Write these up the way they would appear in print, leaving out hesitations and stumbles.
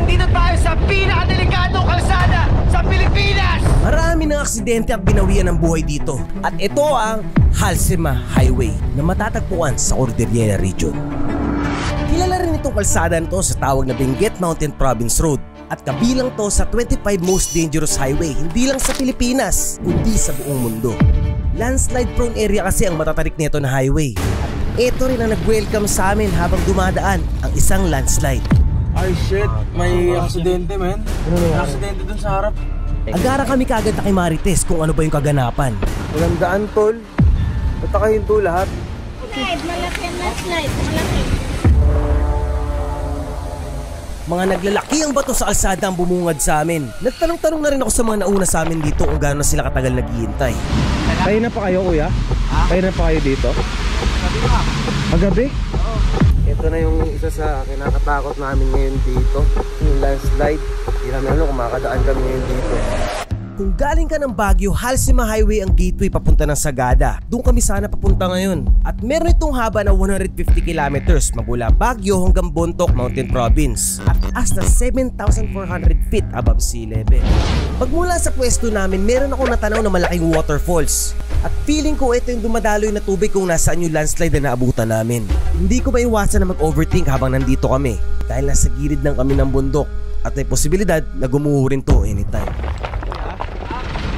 Nandito tayo sa pinakadelikadong kalsada sa Pilipinas! Marami ng aksidente at binawian ng buhay dito. At ito ang Halsema Highway na matatagpuan sa Cordillera Region. Kilala rin itong kalsada nito sa tawag na Benguet Mountain Province Road. At kabilang to sa 25 most dangerous highway, hindi lang sa Pilipinas, kundi sa buong mundo. Landslide prone area kasi ang matatarik nito na highway. At ito rin ang nag-welcome sa amin habang dumadaan ang isang landslide. Ay shit, may aksidente men. May aksidente dun sa harap. Agara kami kagad na kay Marites kung ano ba yung kaganapan. Walang daan tol. Ba't nakahinto lahat? Malaki ang landslide, malaki. Mga naglalaki ang bato sa kalsada ang bumungad sa amin. Nagtanong-tanong na rin ako sa mga nauna sa amin dito kung gaano sila katagal naghihintay. Kayo na pa kayo kuya? Kayo na pa kayo dito? Magabi? Oo. Ito na yung isa sa kinakatakot namin ngayon dito. Yung landslide. Hindi namin alam kung makakadaan kami ngayon dito. Kung galing ka ng Baguio, Halsema Highway ang gateway papunta ng Sagada. Doon kami sana papunta ngayon. At meron itong haba na 150 kilometers magmula Baguio hanggang Bontoc Mountain Province. At hasta 7,400 feet above sea level. Pagmula sa pwesto namin, meron akong natanaw na malaking waterfalls. At feeling ko ito yung dumadaloy na tubig kung nasaan yung landslide na naabutan namin. Hindi ko maiwasan na mag-overthink habang nandito kami. Dahil nasa gilid ng kami ng bundok. At may posibilidad na gumuho rin to anytime.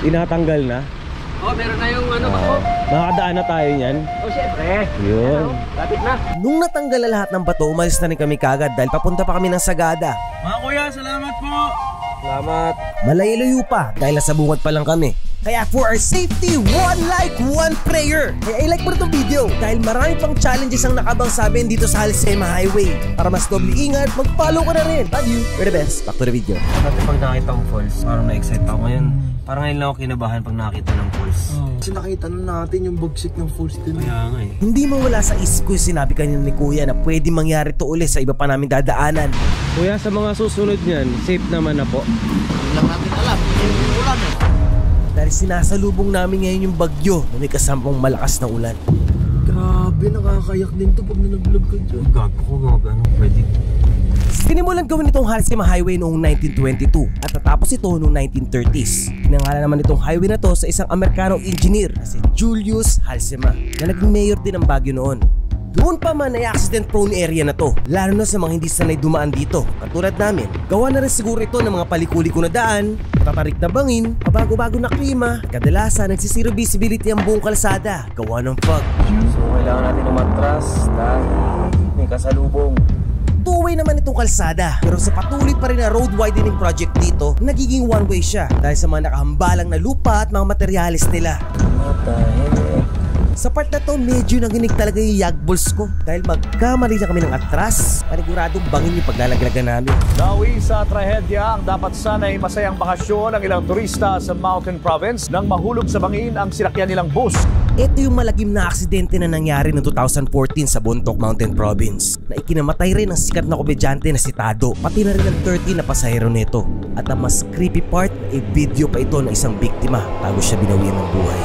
Tinatanggal na? Oh, meron na yung ano ba? Makakadaan na tayo niyan? Oh, syempre. Yun. Lapit na. Nung natanggal na lahat ng bato, umalis na rin kami kagad dahil papunta pa kami ng Sagada. Mga kuya, salamat po! Salamat! Malayo-layo pa dahil nasa bungad pa lang kami. Kaya for our safety, one like, one prayer. Kaya i-like mo na itong video dahil marami pang challenges ang nakabang sa amin dito sa Halsema Highway. Para mas doble ingat, mag-follow ka na rin. Love you. You're the best. Back to the video. Dati pag nakita ang falls, parang na-excite ako ngayon. Parang ngayon lang ako kinabahan pag nakita ng falls. Kasi nakita na natin yung bagsik ng falls din. Kaya nga eh. Hindi mawala sa isip ko yung sinabi kanina ni Kuya na pwede mangyari to ulit sa iba pa namin dadaanan. Kuya, sa mga susunod niyan, safe naman na po. Hindi lang natin alam. Hindi ulan eh. Dahil sinasalubong namin ngayon yung bagyo na may kasampang malakas na ulan. Grabe, nakakayak din to pag nalaglag ka dyan. Gago ko mga gano'ng pwede. Sinimulan gawin itong Halsema Highway noong 1922 at natapos ito noong 1930s. Pinangalan naman itong highway na to sa isang Amerikanong engineer na si Julius Halsema na naging mayor din ng Baguio noon. Doon pa man ay accident prone area na to, lalo na sa mga hindi sanay dumaan dito. Katulad namin, gawa na rin siguro ito ng mga palikuli-ko na daan, tatarik na bangin, pabago-bago na klima, kadalasan nagsisiro visibility ang buong kalsada, gawa ng fog. So kailangan natin umatras dahil may kasalubong. Two-way naman itong kalsada, pero sa patuloy pa rin na road widening project dito, nagiging one-way siya dahil sa mga nakahambalang na lupa at mga materyales nila. Sa part na to, medyo nanginig talaga yung yagbols ko dahil magkamali na kami ng atras, paniguradong bangin yung paglalaglagan namin. Nawi sa trahedya ang dapat sana'y masayang bakasyon ng ilang turista sa Mountain Province nang mahulog sa bangin ang sinakyan nilang bus. Ito yung malagim na aksidente na nangyari noong 2014 sa Bontoc Mountain Province na ikinamatay rin ang sikat na komedyante na si Tado, pati na rin ang 30 na pasahero nito. At ang mas creepy part, video pa ito ng isang biktima bago siya binawian ng buhay.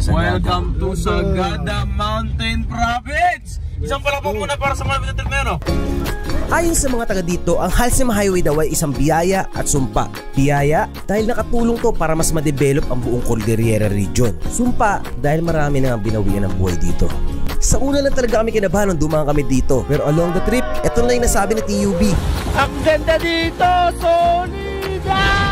Welcome to Sagada Mountain Province! Isang palakpak muna para sa mga pinatagmero. Ayon sa mga taga dito, ang Halsema Highway daw ay isang biyaya at sumpa. Biyaya dahil nakatulong to para mas ma-develop ang buong Cordillera Region. Sumpa dahil marami na ang binawian ng buhay dito. Sa una lang talaga kami kinabahan nung dumaan kami dito. Pero along the trip, eto na yung nasabi ni TUB. Ang ganda dito, Sonida!